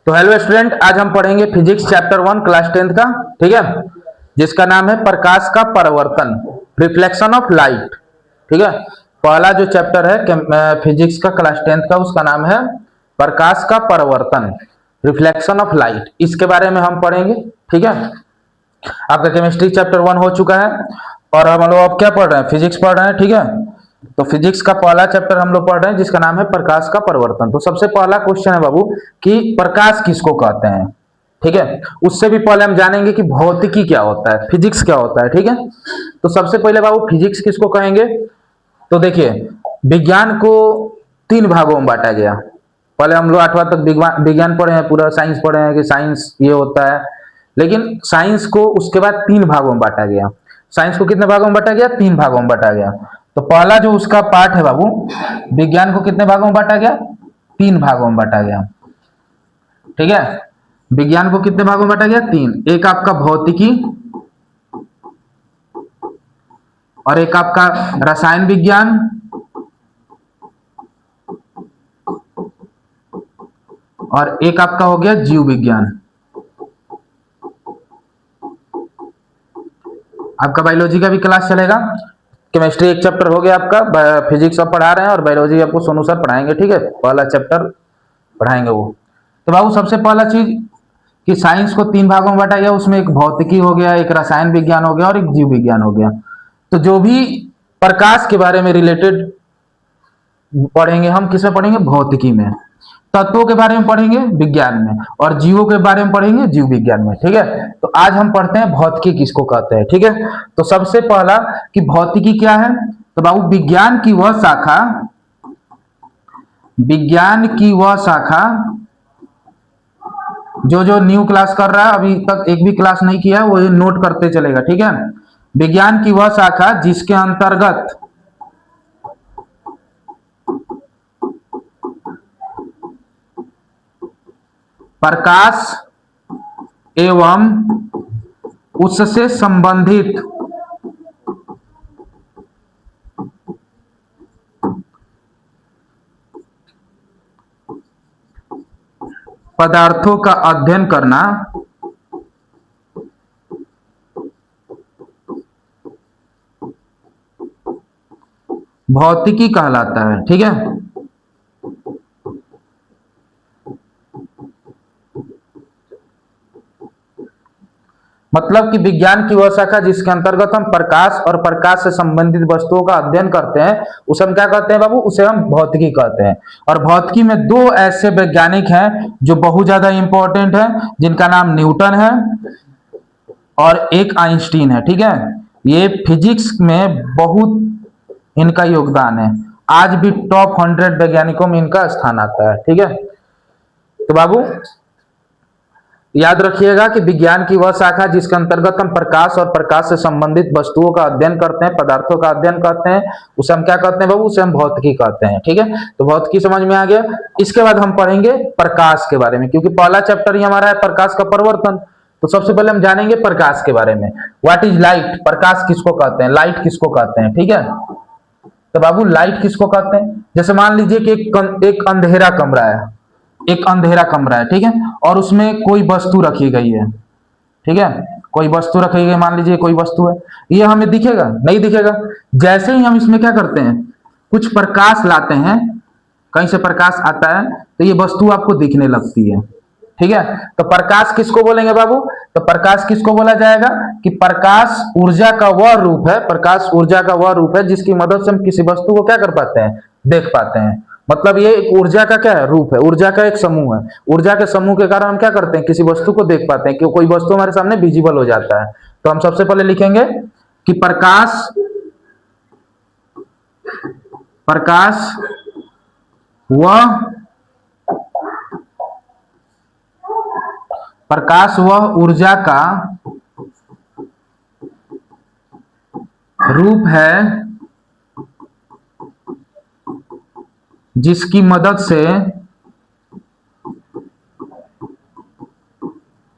तो hello student, आज हम पढ़ेंगे फिजिक्स चैप्टर 1 क्लास 10th का। ठीक है, जिसका नाम है प्रकाश का परावर्तन, रिफ्लेक्शन ऑफ लाइट। ठीक है, पहला जो चैप्टर है फिजिक्स का क्लास 10th का, उसका नाम है प्रकाश का परावर्तन, रिफ्लेक्शन ऑफ लाइट। इसके बारे में हम पढ़ेंगे। ठीक है, आपका केमिस्ट्री चैप्टर 1 हो चुका है और हम लोग अब क्या पढ़ रहे हैं, फिजिक्स पढ़ रहे हैं। ठीक है, तो फिजिक्स का पहला चैप्टर हम लोग पढ़ रहे हैं जिसका नाम है प्रकाश का परावर्तन। तो सबसे पहला क्वेश्चन है बाबू कि प्रकाश किसको कहते हैं। ठीक है, उससे भी पहले हम जानेंगे कि भौतिकी क्या होता है, फिजिक्स क्या होता है। ठीक है, तो सबसे पहले बाबू फिजिक्स किसको कहेंगे। तो देखिए, विज्ञान को 3 भागों में बांटा गया। पहले हम लोग 8वां तक विज्ञान पढ़े हैं, पूरा साइंस पढ़े हैं कि साइंस ये होता है, लेकिन साइंस को उसके बाद 3 भागों में बांटा गया। साइंस को कितने भागों में बांटा गया? 3 भागों में बांटा गया। तो पहला जो उसका पार्ट है बाबू, विज्ञान को कितने भागों में बांटा गया? 3 भागों में बांटा गया। ठीक है, विज्ञान को कितने भागों में बांटा गया? 3। एक आपका भौतिकी और एक आपका रसायन विज्ञान और एक आपका हो गया जीव विज्ञान। आपका बायोलॉजी का भी क्लास चलेगा। केमिस्ट्री एक चैप्टर हो गया आपका, फिजिक्स आप पढ़ा रहे हैं और बायोलॉजी आपको सोनू सर पढ़ाएंगे। ठीक है, पहला चैप्टर पढ़ाएंगे वो। तो बाबू सबसे पहला चीज कि साइंस को 3 भागों में बांटा गया, उसमें एक भौतिकी हो गया, एक रसायन विज्ञान हो गया और एक जीव विज्ञान हो गया। तो जो भी प्रकाश के बारे में रिलेटेड पढ़ेंगे हम किसमें पढ़ेंगे? भौतिकी में। तत्वों के बारे में पढ़ेंगे विज्ञान में और जीवों के बारे में पढ़ेंगे जीव विज्ञान में। ठीक है, तो आज हम पढ़ते हैं भौतिकी किसको कहते हैं। ठीक है, तो सबसे पहला कि भौतिकी क्या है। तो बाबू विज्ञान की वह शाखा जो जो न्यू क्लास कर रहा है, अभी तक एक भी क्लास नहीं किया है, वो नोट करते चलेगा। ठीक है, विज्ञान की वह शाखा जिसके अंतर्गत प्रकाश एवं उससे संबंधित पदार्थों का अध्ययन करना भौतिकी कहलाता है। ठीक है, मतलब कि विज्ञान की वह शाखा जिसके अंतर्गत हम प्रकाश और प्रकाश से संबंधित वस्तुओं का अध्ययन करते हैं, उसे हम क्या कहते हैं बाबू? उसे हम भौतिकी कहते हैं। और भौतिकी में 2 ऐसे वैज्ञानिक हैं जो बहुत ज्यादा इंपॉर्टेंट हैं, जिनका नाम न्यूटन है और एक आइंस्टीन है। ठीक है, ये फिजिक्स में बहुत इनका योगदान है। आज भी टॉप 100 वैज्ञानिकों में इनका स्थान आता है। ठीक है, तो बाबू याद रखिएगा कि विज्ञान की वह शाखा जिसके अंतर्गत हम प्रकाश और प्रकाश से संबंधित वस्तुओं का अध्ययन करते हैं, पदार्थों का अध्ययन करते हैं, उसे हम क्या कहते हैं बाबू? उसे हम भौतिकी कहते हैं। ठीक है, तो भौतिकी समझ में आ गया। इसके बाद हम पढ़ेंगे प्रकाश के बारे में, क्योंकि पहला चैप्टर ही हमारा है प्रकाश का परिवर्तन। तो सबसे पहले हम जानेंगे प्रकाश के बारे में। What is light? प्रकाश किसको कहते हैं, लाइट किसको कहते हैं। ठीक है, तो बाबू लाइट किसको कहते हैं? जैसे मान लीजिए कि एक अंधेरा कमरा है, एक अंधेरा कमरा है। ठीक है, और उसमें कोई वस्तु रखी गई है। ठीक है, कोई वस्तु रखी गई, मान लीजिए कोई वस्तु है, ये हमें दिखेगा? नहीं दिखेगा। जैसे ही हम इसमें क्या करते हैं, कुछ प्रकाश लाते हैं, कहीं से प्रकाश आता है, तो ये वस्तु आपको दिखने लगती है। ठीक है, तो प्रकाश किसको बोलेंगे बाबू? तो प्रकाश किसको बोला जाएगा कि प्रकाश ऊर्जा का वह रूप है, प्रकाश ऊर्जा का वह रूप है जिसकी मदद से हम किसी वस्तु को क्या कर पाते हैं? देख पाते हैं। मतलब ये एक ऊर्जा का क्या है? रूप है, ऊर्जा का एक समूह है। ऊर्जा के समूह के कारण हम क्या करते हैं? किसी वस्तु को देख पाते हैं, कि कोई वस्तु हमारे सामने विजिबल हो जाता है। तो हम सबसे पहले लिखेंगे कि प्रकाश प्रकाश वह प्रकाश वह ऊर्जा का रूप है जिसकी मदद से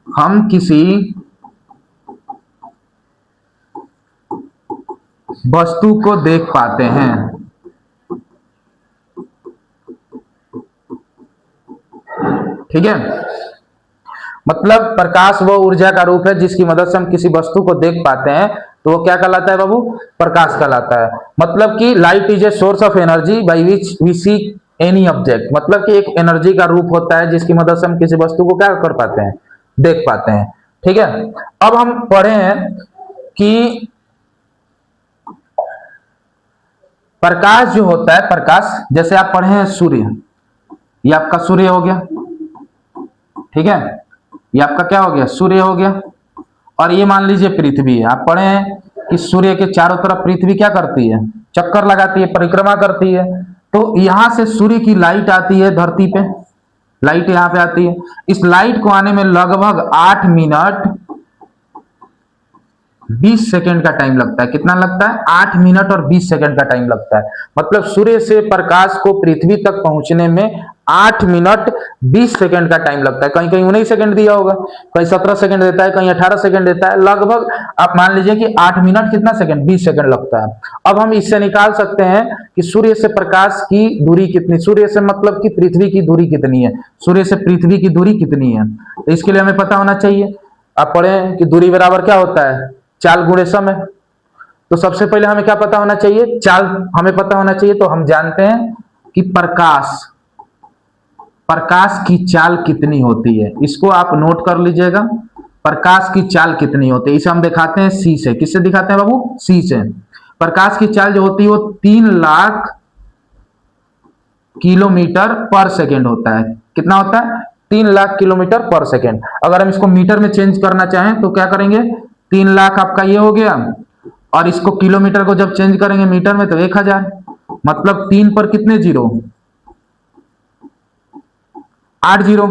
हम किसी वस्तु को देख पाते हैं। ठीक है, मतलब प्रकाश वो ऊर्जा का रूप है जिसकी मदद से हम किसी वस्तु को देख पाते हैं, तो वो क्या कहलाता है बाबू? प्रकाश कहलाता है। मतलब कि light is a source of energy by which we see any object, मतलब कि एक एनर्जी का रूप होता है जिसकी मदद से हम किसी वस्तु को क्या कर पाते हैं? देख पाते हैं। ठीक है, अब हम पढ़े हैं कि प्रकाश जो होता है, प्रकाश जैसे आप पढ़े हैं सूर्य, ये आपका सूर्य हो गया, ठीक है, ये आपका क्या हो गया? सूर्य हो गया। और ये मान लीजिए पृथ्वी है। आप पढ़े हैं कि सूर्य के चारों तरफ पृथ्वी क्या करती है? चक्कर लगाती है, परिक्रमा करती है। तो यहां से सूर्य की लाइट आती है धरती पे, लाइट यहां पे आती है। इस लाइट को आने में लगभग 8 मिनट 20 सेकंड का टाइम लगता है। कितना लगता है? 8 मिनट और 20 सेकंड का टाइम लगता है। मतलब सूर्य से प्रकाश को पृथ्वी तक पहुंचने में 8 मिनट 20 सेकंड का टाइम लगता है। कहीं कहीं 19 सेकंड दिया होगा, कहीं 17 सेकंड देता है, कहीं 18 सेकंड देता है। लगभग आप मान लीजिए कि 8 मिनट कितना सेकंड? 20 सेकंड लगता है। अब हम इससे निकाल सकते हैं कि सूर्य से प्रकाश की दूरी कितनी, सूर्य से मतलब कि पृथ्वी की दूरी कितनी है, सूर्य से पृथ्वी की दूरी कितनी है। तो इसके लिए हमें पता होना चाहिए। आप पढ़े कि दूरी बराबर क्या होता है? चाल गुणे समय। तो सबसे पहले हमें क्या पता होना चाहिए? चाल हमें पता होना चाहिए। तो हम जानते हैं कि प्रकाश की चाल कितनी होती है। इसको आप नोट कर लीजिएगा, प्रकाश की चाल कितनी होती है। इसे हम दिखाते हैं सी से। किससे दिखाते हैं बाबू? सी से। प्रकाश की चाल जो होती है वो 3 लाख किलोमीटर पर सेकेंड होता है। कितना होता है? 3 लाख किलोमीटर पर सेकेंड। अगर हम इसको मीटर में चेंज करना चाहें तो क्या करेंगे? 3 लाख आपका ये हो गया, और इसको किलोमीटर को जब चेंज करेंगे मीटर में तो 1000। मतलब 3 पर कितने जीरो? 8 जीरो,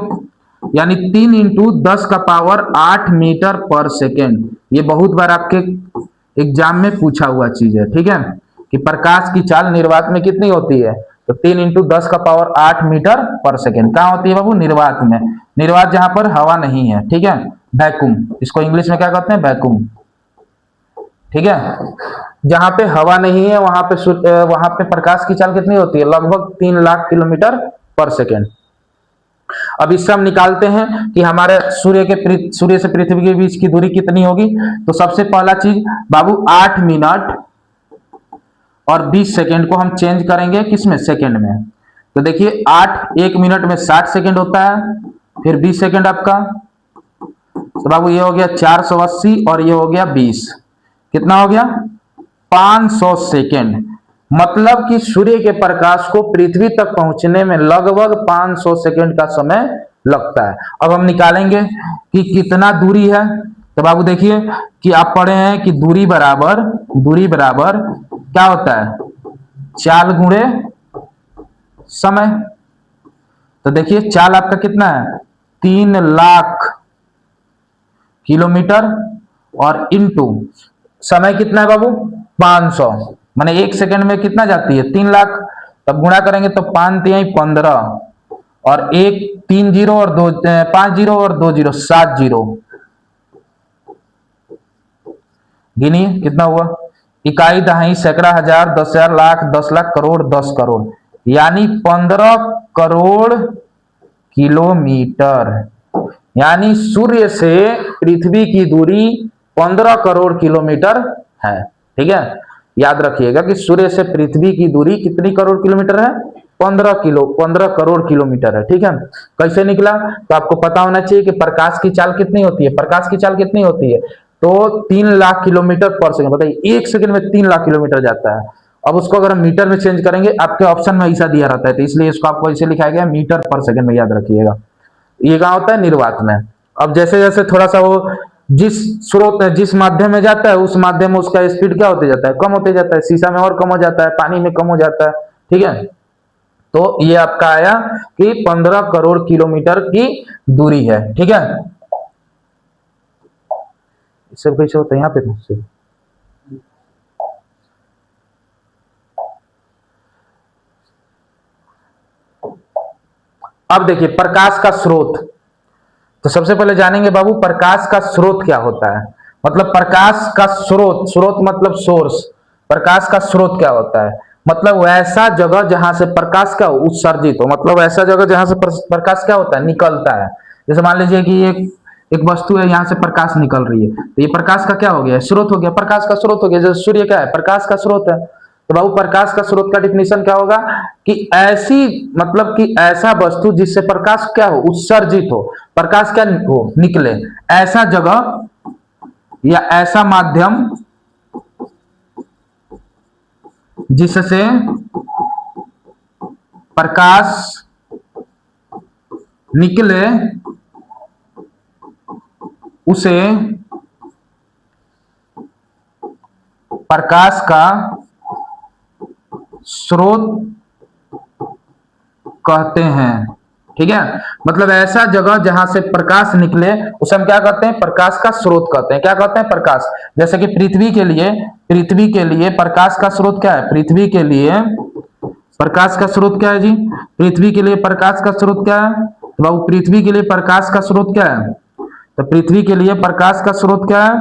यानी 3 इंटू 10 का पावर 8 मीटर पर सेकेंड। ये बहुत बार आपके एग्जाम में पूछा हुआ चीज है। ठीक है, कि प्रकाश की चाल निर्वात में कितनी होती है? तो 3 इंटू 10 का पावर 8 मीटर पर सेकेंड। कहाँ होती है बाबू? निर्वात में। निर्वात जहां पर हवा नहीं है, ठीक है, वैक्यूम। इसको इंग्लिश में क्या कहते हैं? वैक्यूम। ठीक है, जहां पे हवा नहीं है वहां पे प्रकाश की चाल कितनी होती है? लगभग 3 लाख किलोमीटर पर सेकेंड। अब इससे हम निकालते हैं कि हमारे सूर्य से पृथ्वी के बीच की दूरी कितनी होगी। तो सबसे पहला चीज बाबू 8 मिनट और 20 सेकेंड को हम चेंज करेंगे किसमें? सेकेंड में। तो देखिए 1 मिनट में 60 सेकेंड होता है, फिर 20 सेकेंड आपका, तो बाबू ये हो गया 480 और ये हो गया 20। कितना हो गया? 500 सेकेंड। मतलब कि सूर्य के प्रकाश को पृथ्वी तक पहुंचने में लगभग 500 सेकेंड का समय लगता है। अब हम निकालेंगे कि कितना दूरी है। तो बाबू देखिए कि आप पढ़े हैं कि दूरी बराबर क्या होता है? चाल गुणे समय। तो देखिए चाल आपका कितना है? 3 लाख किलोमीटर, और इनटू समय कितना है बाबू? 500। माने 1 सेकंड में कितना जाती है? 3 लाख। तब गुणा करेंगे तो 5 तिहाई 15, और 1 3 जीरो और 2 5 जीरो और 2 जीरो 7 जीरो। गिनिए कितना हुआ? इकाई, दहाई, सैकड़ा, हजार, 10,000, लाख, 10 लाख, करोड़, 10 करोड़, यानी 15 करोड़ किलोमीटर। यानी सूर्य से पृथ्वी की दूरी 15 करोड़ किलोमीटर है। ठीक है, याद रखिएगा कि सूर्य से पृथ्वी की दूरी कितनी करोड़ किलोमीटर है? 15 करोड़ किलोमीटर है। ठीक है, कैसे निकला? तो आपको पता होना चाहिए कि प्रकाश की चाल कितनी होती है। प्रकाश की चाल कितनी होती है? तो 3 लाख किलोमीटर पर सेकंड। बताइए 1 सेकंड में 3 लाख किलोमीटर जाता है। अब उसको अगर हम मीटर में चेंज करेंगे, आपके ऑप्शन में ऐसा दिया रहता है, तो इसलिए इसको आपको ऐसे लिखा गया मीटर पर सेकंड में, याद रखिएगा। ये कहाँ होता है? निर्वात में। अब जैसे जैसे थोड़ा सा वो जिस माध्यम में जाता है उस माध्यम में उसका स्पीड क्या होते जाता है? कम होते जाता है। शीशा में और कम हो जाता है, पानी में कम हो जाता है। ठीक है, तो ये आपका आया कि 15 करोड़ किलोमीटर की दूरी है। ठीक है, सब कैसे होता है यहाँ पे? अब देखिए प्रकाश का स्रोत। तो सबसे पहले जानेंगे बाबू प्रकाश का स्रोत क्या होता है। मतलब प्रकाश का स्रोत मतलब सोर्स। प्रकाश का स्रोत क्या होता है? मतलब वैसा जगह जहां से प्रकाश का उत्सर्जित हो, मतलब ऐसा जगह जहां से प्रकाश क्या होता है? निकलता है। जैसे मान लीजिए कि एक एक वस्तु है, यहाँ से प्रकाश निकल रही है, तो ये प्रकाश का क्या हो गया, स्रोत हो गया, प्रकाश का स्रोत हो गया। जैसे सूर्य क्या है, प्रकाश का स्रोत है। तो बाबू प्रकाश का स्रोत का डिफिनेशन क्या होगा कि ऐसी, मतलब कि ऐसा वस्तु जिससे प्रकाश क्या हो, उत्सर्जित हो, प्रकाश क्या हो, निकले, ऐसा जगह या ऐसा माध्यम जिससे प्रकाश निकले उसे प्रकाश का स्रोत कहते हैं। ठीक है, मतलब ऐसा जगह जहां से प्रकाश निकले उसे हम क्या कहते हैं, प्रकाश का स्रोत कहते हैं। क्या कहते हैं, प्रकाश। जैसे कि पृथ्वी के लिए प्रकाश का स्रोत क्या है, पृथ्वी के लिए प्रकाश का स्रोत क्या है जी, पृथ्वी के लिए प्रकाश का स्रोत क्या है, तो बाबू पृथ्वी के लिए प्रकाश का स्रोत क्या है, तो पृथ्वी के लिए प्रकाश का स्रोत क्या है,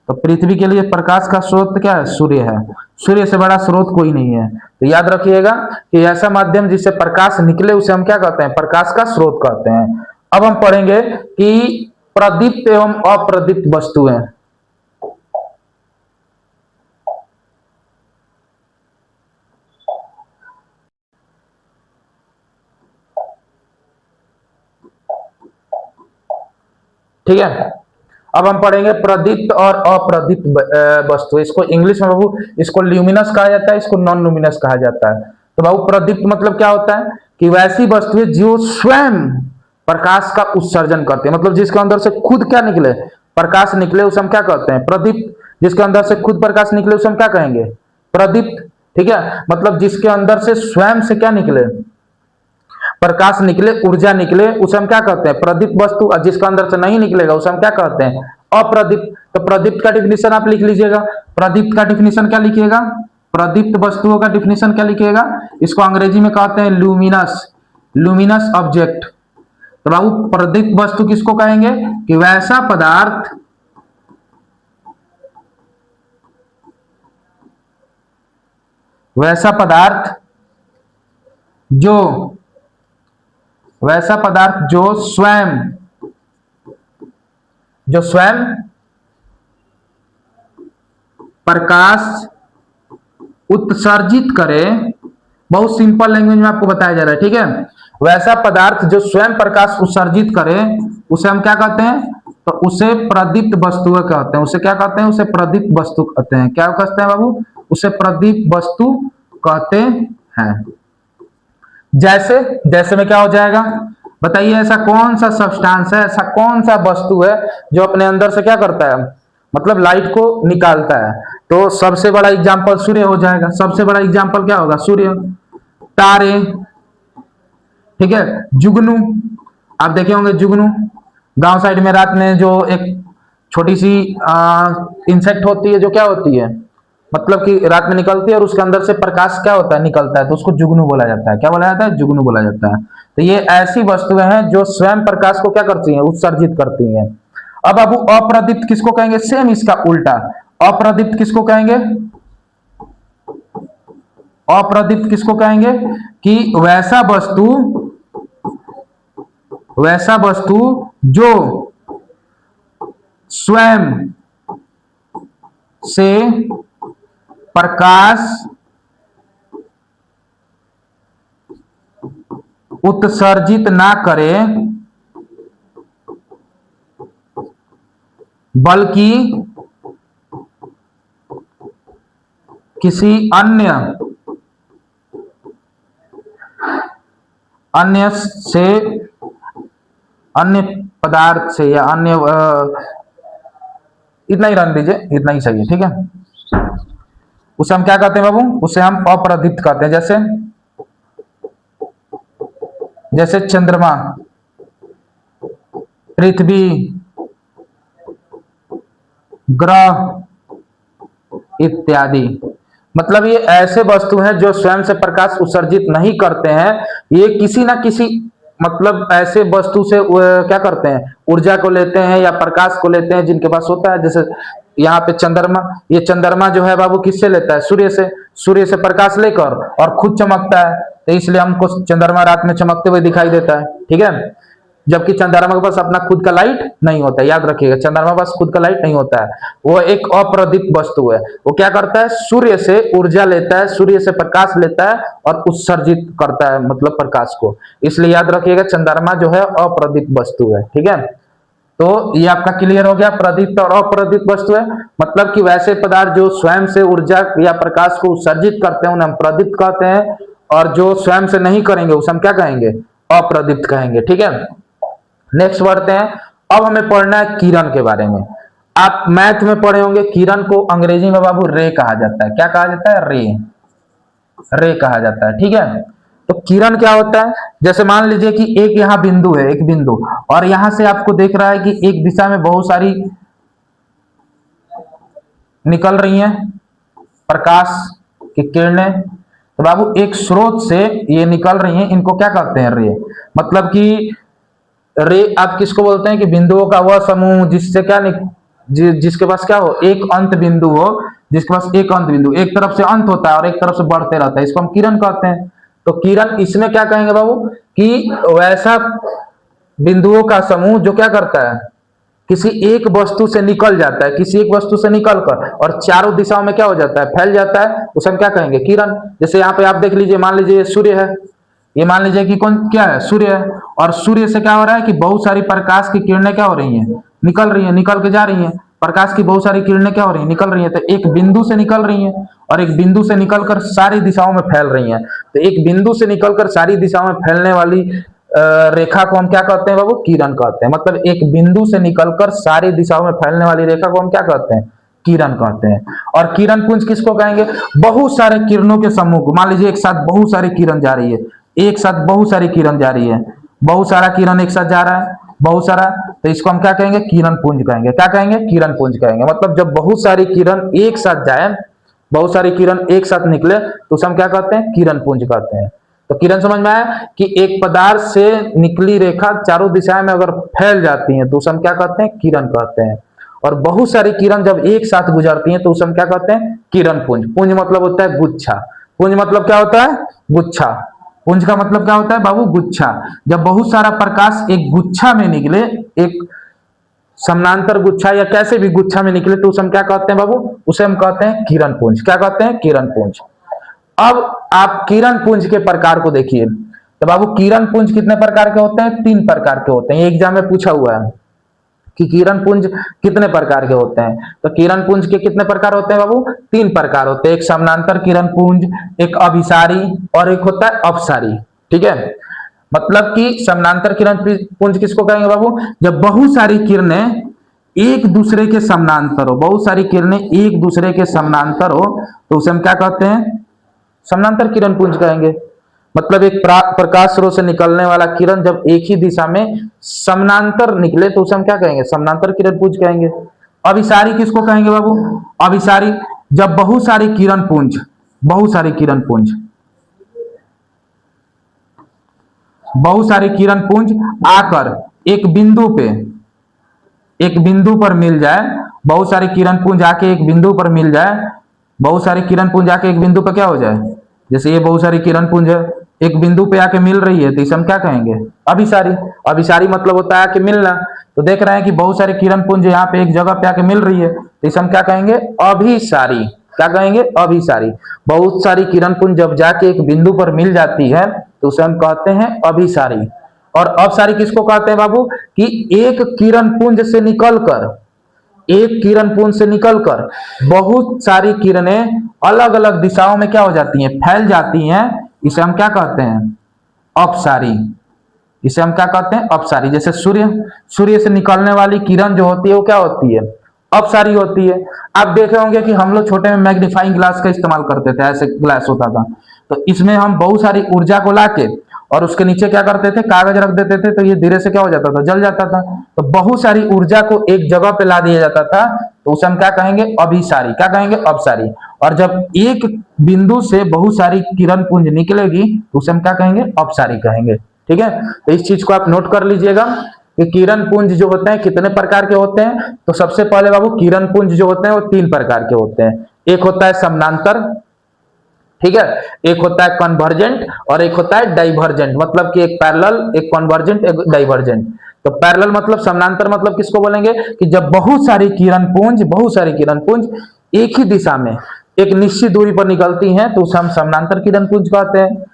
तो पृथ्वी के लिए प्रकाश का स्रोत क्या है, सूर्य है। सूर्य से बड़ा स्रोत कोई नहीं है। तो याद रखिएगा कि ऐसा माध्यम जिससे प्रकाश निकले उसे हम क्या कहते हैं, प्रकाश का स्रोत कहते हैं। अब हम पढ़ेंगे कि प्रदीप्त एवं अप्रदीप्त वस्तुएं। ठीक है, अब हम पढ़ेंगे प्रदीप्त और अप्रदीप्त वस्तु। इसको इंग्लिश में बाबू, इसको ल्यूमिनस कहा जाता है, इसको नॉन ल्यूमिनस कहा जाता है। तो बाबू प्रदीप्त मतलब क्या होता है कि वैसी वस्तुएं जो स्वयं प्रकाश का उत्सर्जन करते हैं, मतलब जिसके अंदर से खुद क्या निकले, प्रकाश निकले, उसे हम क्या कहते हैं, प्रदीप्त। जिसके अंदर से खुद प्रकाश निकले उसे हम क्या कहेंगे, प्रदीप्त। ठीक है, मतलब जिसके अंदर से स्वयं से क्या निकले, प्रकाश निकले, ऊर्जा निकले, उसे हम क्या कहते हैं, प्रदीप्त वस्तु। और जिसका अंदर से नहीं निकलेगा उसे हम क्या कहते हैं, अप्रदीप्त। तो प्रदीप्त का डिफिनेशन आप लिख लीजिएगा। प्रदीप्त का डिफिनेशन क्या लिखिएगा, प्रदीप्त वस्तुओं का डिफिनेशन क्या लिखिएगा, इसको अंग्रेजी में कहते हैं लुमिनस, लुमिनस ऑब्जेक्ट। तो बाबू प्रदीप्त वस्तु किसको कहेंगे कि वैसा पदार्थ वैसा पदार्थ जो वैसा पदार्थ जो स्वयं प्रकाश उत्सर्जित करे। बहुत सिंपल लैंग्वेज में आपको बताया जा रहा है। ठीक है, वैसा पदार्थ जो स्वयं प्रकाश उत्सर्जित करे उसे हम क्या कहते हैं, तो उसे प्रदीप्त वस्तु कहते हैं। उसे क्या कहते हैं, उसे प्रदीप्त वस्तु कहते हैं। क्या कहते हैं बाबू, उसे प्रदीप्त वस्तु कहते हैं। जैसे जैसे में क्या हो जाएगा बताइए, ऐसा कौन सा सब्सटेंस है, ऐसा कौन सा वस्तु है जो अपने अंदर से क्या करता है, मतलब लाइट को निकालता है। तो सबसे बड़ा एग्जांपल सूर्य हो जाएगा। सबसे बड़ा एग्जांपल क्या होगा, सूर्य, तारे। ठीक है, जुगनू, आप देखे होंगे जुगनू, गांव साइड में रात में जो एक छोटी सी इंसेक्ट होती है, जो क्या होती है, मतलब कि रात में निकलती है और उसके अंदर से प्रकाश क्या होता है, निकलता है, तो उसको जुगनू बोला जाता है। क्या बोला जाता है, जुगनू बोला जाता है। तो ये ऐसी वस्तुएं हैं जो स्वयं प्रकाश को क्या करती हैं, उत्सर्जित करती हैं। अब अब अप्रदीप्त किसको कहेंगे, सेम इसका उल्टा। अप्रदीप्त किसको कहेंगे, अप्रदीप्त किसको कहेंगे कि वैसा वस्तु जो स्वयं से प्रकाश उत्सर्जित ना करे बल्कि किसी अन्य पदार्थ से या अन्य इतना ही रन दीजिए, इतना ही सही है। ठीक है, उसे हम क्या कहते हैं बाबू, उसे हम अप्रदीप्त कहते हैं। जैसे चंद्रमा, पृथ्वी, ग्रह इत्यादि। मतलब ये ऐसे वस्तु हैं जो स्वयं से प्रकाश उत्सर्जित नहीं करते हैं। ये किसी ना किसी मतलब ऐसे वस्तु से क्या करते हैं, ऊर्जा को लेते हैं या प्रकाश को लेते हैं जिनके पास होता है। जैसे यहाँ पे चंद्रमा, ये चंद्रमा जो है बाबू किससे लेता है, सूर्य से प्रकाश लेकर और खुद चमकता है, तो इसलिए हमको चंद्रमा रात में चमकते हुए दिखाई देता है। ठीक है, जबकि चंद्रमा के पास अपना खुद का लाइट नहीं होता है। याद रखिएगा, चंद्रमा के पास खुद का लाइट नहीं होता है, वो एक अप्रदीप्त वस्तु है। वो क्या करता है, सूर्य से ऊर्जा लेता है, सूर्य से प्रकाश लेता है और उत्सर्जित करता है, मतलब प्रकाश को। इसलिए याद रखिएगा चंद्रमा जो है अप्रदीप्त वस्तु है। ठीक है, तो ये आपका क्लियर हो गया, प्रदीप्त और अप्रदीप्त वस्तु है। मतलब कि वैसे पदार्थ जो स्वयं से ऊर्जा या प्रकाश को उत्सर्जित करते हैं उन्हें हम प्रदीप्त कहते हैं, और जो स्वयं से नहीं करेंगे उसे हम क्या कहेंगे, अप्रदीप्त कहेंगे। ठीक है, नेक्स्ट बढ़ते हैं। अब हमें पढ़ना है किरण के बारे में। आप मैथ में पढ़े होंगे, किरण को अंग्रेजी में बाबू रे कहा जाता है। क्या कहा जाता है, रे, रे कहा जाता है। ठीक है, तो किरण क्या होता है, जैसे मान लीजिए कि एक यहाँ बिंदु है, एक बिंदु, और यहां से आपको देख रहा है कि एक दिशा में बहुत सारी निकल रही हैं प्रकाश की किरणें। तो बाबू एक स्रोत से ये निकल रही हैं, इनको क्या कहते हैं, रे। मतलब कि रे आप किसको बोलते हैं कि बिंदुओं का वह समूह जिससे क्या जिसके पास क्या हो, एक अंत बिंदु हो, जिसके पास एक अंत बिंदु, एक तरफ से अंत होता है और एक तरफ से बढ़ते रहता है, इसको हम किरण कहते हैं। तो किरण इसमें क्या कहेंगे बाबू कि वैसा बिंदुओं का समूह जो क्या करता है, किसी एक वस्तु से निकल जाता है, किसी एक वस्तु से निकलकर और चारों दिशाओं में क्या हो जाता है, फैल जाता है, उसे हम क्या कहेंगे, किरण। जैसे यहाँ पे आप देख लीजिए, मान लीजिए सूर्य है, ये मान लीजिए कि कौन क्या है, सूर्य है, और सूर्य से क्या हो रहा है कि बहुत सारी प्रकाश की किरणें क्या हो रही हैं, निकल रही हैं, निकल के जा रही हैं। प्रकाश की बहुत सारी किरणें क्या हो रही हैं, निकल रही हैं। तो एक बिंदु से निकल रही हैं और एक बिंदु से निकलकर सारी दिशाओं में फैल रही हैं। तो एक बिंदु से निकलकर सारी दिशाओं में फैलने वाली रेखा को हम क्या कहते हैं बाबू, किरण कहते हैं। मतलब एक बिंदु से निकलकर सारी दिशाओं में फैलने वाली रेखा को हम क्या कहते हैं, किरण कहते हैं। और किरण पुंज किसको कहेंगे, बहुत सारे किरणों के समूह को। मान लीजिए एक साथ बहुत सारी किरण जा रही है, एक साथ बहुत सारी किरण जा रही है, बहुत सारा किरण एक साथ जा रहा है, बहुत सारा, तो इसको हम क्या कहेंगे, किरण पुंज कहेंगे। क्या कहेंगे, किरण पुंज कहेंगे। मतलब जब बहुत सारी किरण एक साथ जाए, बहुत सारी किरण एक साथ निकले, तो उसे हम क्या कहते हैं, किरण पुंज कहते हैं। तो किरण समझ में आया कि एक पदार्थ से निकली रेखा चारों दिशाओं में अगर फैल जाती है तो उसे हम क्या कहते हैं, किरण कहते हैं। और बहुत सारी किरण जब एक साथ गुजरती हैं तो उसे हम क्या कहते हैं, किरण पुंज। पुंज मतलब होता है गुच्छा। पुंज मतलब क्या होता है, गुच्छा। पुंज का मतलब क्या होता है बाबू, गुच्छा। जब बहुत सारा प्रकाश एक गुच्छा में निकले, एक समानांतर गुच्छा या कैसे भी गुच्छा में निकले, तो उसे हम क्या कहते हैं बाबू, उसे हम कहते हैं किरण पुंज। क्या कहते हैं, किरण पुंज। अब आप किरण पुंज के प्रकार को देखिए। तो बाबू किरण पुंज कितने प्रकार के होते हैं, 3 प्रकार के होते हैं। एग्जाम में पूछा हुआ है कि किरण पुंज कितने प्रकार के होते हैं। तो किरण पुंज के कितने प्रकार होते हैं बाबू, 3 प्रकार होते हैं। एक समानांतर किरण पुंज, एक अभिसारी और एक होता है अपसारी। ठीक है, मतलब कि समानांतर किरण पुंज किसको कहेंगे बाबू, जब बहुत सारी किरणें एक दूसरे के समानांतर हो, बहुत सारी किरणें एक दूसरे के समानांतर हो, तो उसे हम क्या कहते हैं, समानांतर किरण पुंज कहेंगे। मतलब एक प्रकाश स्रोत से निकलने वाला किरण जब एक ही दिशा में समानांतर निकले तो उसे हम क्या कहेंगे, समानांतर किरण पुंज कहेंगे। अभिसारी किसको कहेंगे बाबू, अभिसारी जब बहुत सारी किरण पुंज, बहुत सारी किरण पुंज, बहुत सारी किरण पुंज आकर एक बिंदु पे, एक बिंदु पर मिल जाए, बहुत सारी किरण पुंज आके एक बिंदु पर मिल जाए, बहुत सारी किरण पुंज आके एक बिंदु पर क्या हो जाए, जैसे ये बहुत सारी किरण पुंज है एक बिंदु पे आके मिल रही है, तो इसे हम क्या कहेंगे, अभिसारी। अभिसारी मतलब होता है कि मिलना। तो देख रहे हैं कि बहुत सारी किरण पुंज यहाँ पे एक जगह पे आके मिल रही है, तो इसे हम क्या कहेंगे, अभिसारी। क्या कहेंगे, अभिसारी। बहुत सारी किरण पुंज जब जाके एक बिंदु पर मिल जाती है तो उसे हम कहते हैं अभिसारी। और अपसारी किसको कहते हैं बाबू, कि एक किरण पुंज से निकलकर, एक किरण पुंज से निकलकर बहुत सारी किरणें अलग अलग दिशाओं में क्या हो जाती हैं, फैल जाती हैं, इसे हम क्या कहते हैं, अपसारी। इसे हम क्या कहते हैं, अपसारी। जैसे सूर्य से निकलने वाली किरण जो होती है वो क्या होती है, अपसारी होती है। आप देखे होंगे कि हम लोग छोटे में मैग्नीफाइंग ग्लास का इस्तेमाल करते थे, ऐसे ग्लास होता था, तो इसमें हम बहुत सारी ऊर्जा को लाके और उसके नीचे क्या करते थे, कागज रख देते थे, तो ये धीरे से क्या हो जाता था, जल जाता था। तो बहुत सारी ऊर्जा को एक जगह पे ला दिया जाता था, तो उसे हम क्या कहेंगे, अभिसारी। क्या कहेंगे, अपसारी। और जब एक बिंदु से बहुत सारी किरण पुंज निकलेगी तो उसे हम क्या कहेंगे, अपसारी कहेंगे। ठीक है, तो इस चीज को आप नोट कर लीजिएगा कि किरण पुंज जो होते हैं कितने प्रकार के होते हैं। तो सबसे पहले बाबू किरण पुंज जो होते हैं वो 3 प्रकार के होते हैं। एक होता है समानांतर, ठीक है। एक होता है कन्वर्जेंट और एक होता है डाइवर्जेंट, मतलब कि एक पैरेलल, एक कन्वर्जेंट, एक डाइवर्जेंट। तो पैरेलल मतलब समानांतर, मतलब किसको बोलेंगे कि जब बहुत सारी किरण पुंज एक ही दिशा में एक निश्चित दूरी पर निकलती हैं तो उसे हम समानांतर किरण पुंज कहते हैं।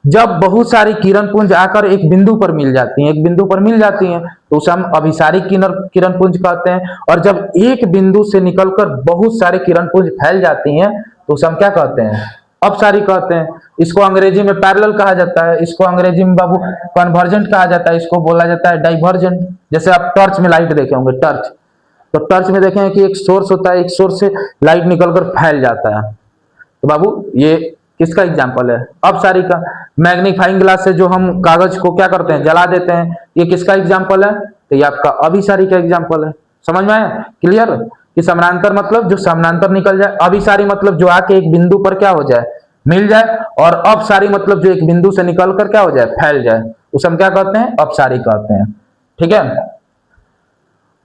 जब बहुत सारी किरण पुंज आकर एक बिंदु पर मिल जाती हैं, एक बिंदु पर मिल जाती हैं तो उसे हम अभिसारी किरण पुंज कहते हैं। और जब एक बिंदु से निकलकर बहुत सारे किरण पुंज फैल जाती हैं तो उसे हम क्या कहते हैं, अपसारी कहते हैं। इसको अंग्रेजी में पैरेलल कहा जाता है, इसको अंग्रेजी में बाबू कन्वर्जेंट कहा जाता है, इसको बोला जाता है डाइवर्जेंट। जैसे आप टॉर्च में लाइट देखे होंगे, टॉर्च, तो टॉर्च में देखें कि एक सोर्स होता है, एक सोर्स से लाइट निकलकर फैल जाता है, तो बाबू ये किसका एग्जाम्पल है, अपसारी का। मैग्नीफाइंग ग्लास से जो हम कागज को क्या करते हैं, जला देते हैं, ये किसका एग्जाम्पल है, तो ये आपका अभिसारी का एग्जाम्पल है। समझ में आया, क्लियर। कि समानांतर मतलब जो समानांतर निकल जाए, अभिसारी मतलब जो आके एक बिंदु पर क्या हो जाए, मिल जाए, और अपसारी मतलब जो एक बिंदु से निकल कर क्या हो जाए, फैल जाए, उसे हम क्या कहते हैं, अपसारी कहते हैं। ठीक है।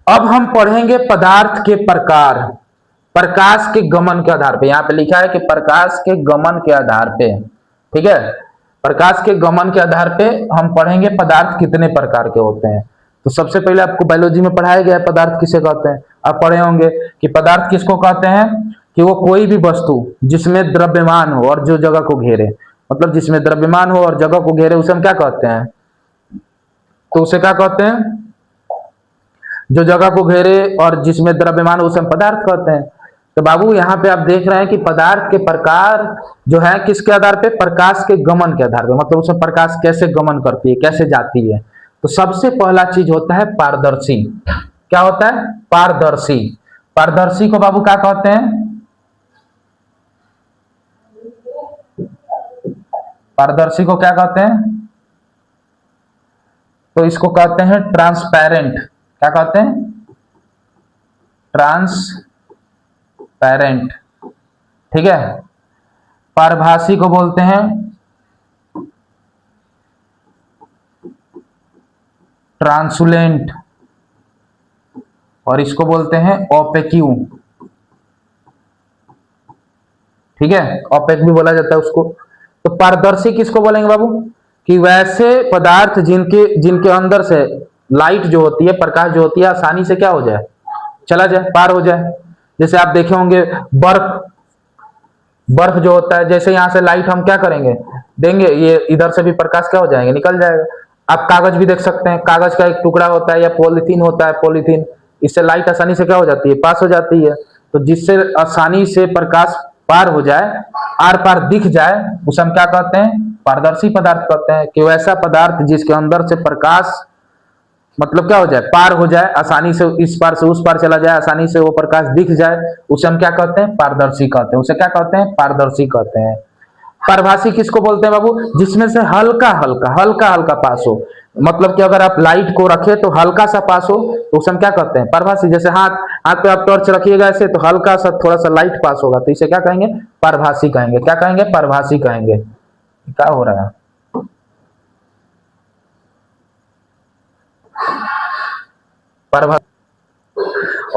अब हम पढ़ेंगे पदार्थ के प्रकार, प्रकाश के गमन के आधार पे। यहां पे लिखा है कि प्रकाश के गमन के आधार पे, ठीक है, प्रकाश के गमन के आधार पे हम पढ़ेंगे पदार्थ कितने प्रकार के होते हैं। तो सबसे पहले आपको बायोलॉजी में पढ़ाया गया है पदार्थ किसे कहते हैं, आप पढ़े होंगे कि पदार्थ किसको कहते हैं, कि वो कोई भी वस्तु जिसमें द्रव्यमान हो और जो जगह को घेरे, मतलब जिसमें द्रव्यमान हो और जगह को घेरे उसे हम क्या कहते हैं, तो उसे क्या कहते हैं, जो जगह को घेरे और जिसमें द्रव्यमान उसे हम पदार्थ कहते हैं। तो बाबू यहाँ पे आप देख रहे हैं कि पदार्थ के प्रकार जो है किसके आधार पे, प्रकाश के गमन के आधार पे, मतलब उसमें प्रकाश कैसे गमन करती है, कैसे जाती है। तो सबसे पहला चीज होता है पारदर्शी। क्या होता है, पारदर्शी। पारदर्शी को बाबू क्या कहते हैं, पारदर्शी को क्या कहते हैं, तो इसको कहते हैं ट्रांसपेरेंट। क्या कहते हैं, ट्रांसपेरेंट। ठीक है। पारभासी को बोलते हैं ट्रांसुलेंट, और इसको बोलते हैं ओपेक्यू। ठीक है, ओपेक भी बोला जाता है उसको। तो पारदर्शी किसको बोलेंगे बाबू, कि वैसे पदार्थ जिनके जिनके अंदर से लाइट जो होती है, प्रकाश जो होती है, आसानी से क्या हो जाए, चला जाए, पार हो जाए। जैसे आप देखे होंगे बर्फ, बर्फ जो होता है, जैसे यहां से लाइट हम क्या करेंगे, देंगे, ये इधर से भी प्रकाश क्या हो जाएंगे, निकल जाएगा। आप कागज भी देख सकते हैं, कागज का एक टुकड़ा होता है या पॉलीथीन होता है, पॉलीथीन, इससे लाइट आसानी से क्या हो जाती है, पास हो जाती है। तो जिससे आसानी से प्रकाश पार हो जाए, आर पार दिख जाए, उसे हम क्या कहते हैं, पारदर्शी पदार्थ कहते हैं। कि वैसा पदार्थ जिसके अंदर से प्रकाश मतलब क्या हो जाए, पार हो जाए, आसानी से इस पार से उस पार चला जाए, आसानी से वो प्रकाश दिख जाए, उसे हम क्या कहते हैं, पारदर्शी कहते हैं। उसे क्या कहते हैं, पारदर्शी कहते हैं। पारभासी किसको बोलते हैं बाबू, जिसमें से हल्का हल्का हल्का हल्का पास हो, मतलब कि अगर आप लाइट को रखे तो हल्का सा पास हो, तो उसे हम क्या कहते हैं, पारभासी। जैसे हाथ हाथ पे आप टॉर्च रखिएगा ऐसे, तो हल्का सा थोड़ा सा लाइट पास होगा, तो इसे क्या कहेंगे, पारभासी कहेंगे। क्या कहेंगे, पारभासी कहेंगे। क्या हो रहा है, पारभासी।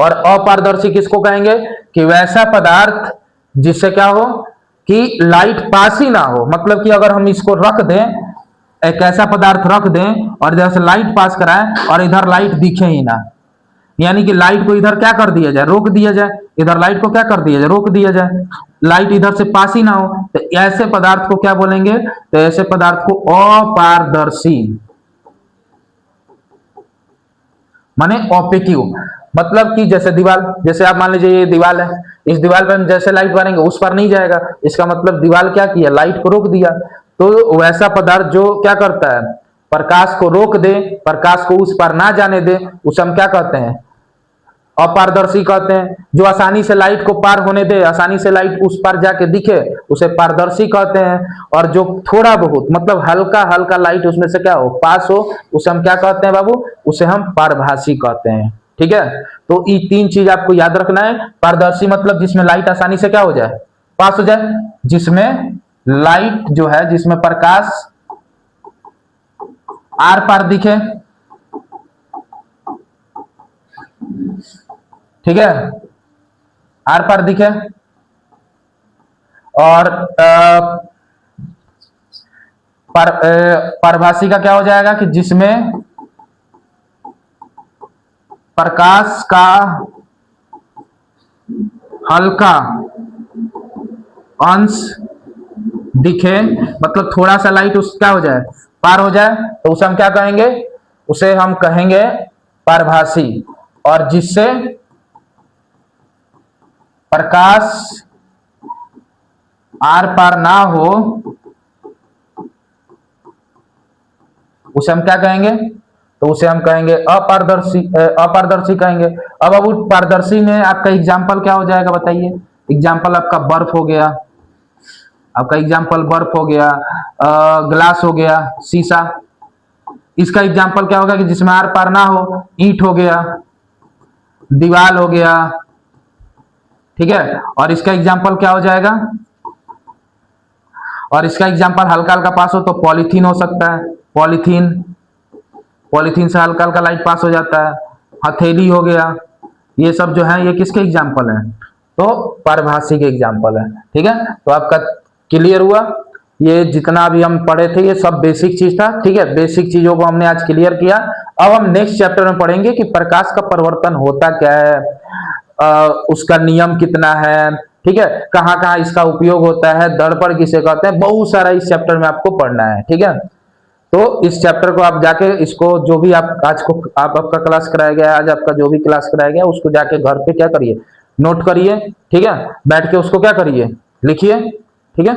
और अपारदर्शी किसको कहेंगे, कि वैसा पदार्थ जिससे क्या हो, कि लाइट पास ही ना हो, मतलब कि अगर हम इसको रख दें, एक ऐसा पदार्थ रख दें और इधर से लाइट पास कराएं और इधर लाइट दिखे ही ना, यानी कि लाइट को इधर क्या कर दिया जाए, रोक दिया जाए, इधर लाइट को क्या कर दिया जाए, रोक दिया जाए, लाइट इधर से पास ही ना हो, तो ऐसे पदार्थ को क्या बोलेंगे, तो ऐसे पदार्थ को अपारदर्शी, माने ओपेक्यू। मतलब कि जैसे दीवार, जैसे आप मान लीजिए ये दीवार है, इस दीवार पर हम जैसे लाइट मारेंगे उस पर नहीं जाएगा, इसका मतलब दीवार क्या किया, लाइट को रोक दिया। तो वैसा पदार्थ जो क्या करता है, प्रकाश को रोक दे, प्रकाश को उस पर ना जाने दे, उसे हम क्या कहते हैं, अपारदर्शी कहते हैं। जो आसानी से लाइट को पार होने दे, आसानी से लाइट उस पार जाके दिखे, उसे पारदर्शी कहते हैं। और जो थोड़ा बहुत मतलब हल्का हल्का लाइट उसमें से क्या हो, पास हो, उसे हम क्या कहते हैं बाबू, उसे हम पारभासी कहते हैं। ठीक है। तो ये तीन चीज आपको याद रखना है। पारदर्शी मतलब जिसमें लाइट आसानी से क्या हो जाए, पास हो जाए, जिसमें लाइट जो है, जिसमें प्रकाश आर पार दिखे, ठीक है, आर पार दिखे। और परभाषी का क्या हो जाएगा कि जिसमें प्रकाश का हल्का अंश दिखे, मतलब थोड़ा सा लाइट उस क्या हो जाए, पार हो जाए, तो उसे हम क्या कहेंगे, उसे हम कहेंगे परभाषी। और जिससे प्रकाश आर पार ना हो उसे हम क्या कहेंगे, तो उसे हम कहेंगे अपारदर्शी, अपारदर्शी कहेंगे। अब पारदर्शी में आपका एग्जाम्पल क्या हो जाएगा बताइए। एग्जाम्पल आपका बर्फ हो गया, आपका एग्जाम्पल बर्फ हो गया, ग्लास हो गया, शीशा। इसका एग्जाम्पल क्या होगा कि जिसमें आर पार ना हो, ईंट हो गया, दीवार हो गया, ठीक है। और इसका एग्जाम्पल क्या हो जाएगा, और इसका एग्जाम्पल हल्का हल्का पास हो तो पॉलीथीन हो सकता है, पॉलीथीन, पॉलीथीन से हल्का हल्का लाइट पास हो जाता है, हथेली हो गया। ये सब जो है ये किसके एग्जाम्पल है, तो परभाषी के एग्जाम्पल है, ठीक है। तो आपका क्लियर हुआ, ये जितना भी हम पढ़े थे ये सब बेसिक चीज था, ठीक है। बेसिक चीजों को हमने आज क्लियर किया। अब हम नेक्स्ट चैप्टर में पढ़ेंगे कि प्रकाश का परिवर्तन होता क्या है, उसका नियम कितना है, ठीक है, कहाँ कहाँ इसका उपयोग होता है, दर्पण किसे कहते हैं, बहुत सारा इस चैप्टर में आपको पढ़ना है, ठीक है। तो इस चैप्टर को आप जाके इसको जो भी आप आज को आप आपका क्लास कराया गया, आज आपका जो भी क्लास कराया गया उसको जाके घर पे क्या करिए, नोट करिए, ठीक है। बैठ के उसको क्या करिए, लिखिए, ठीक है।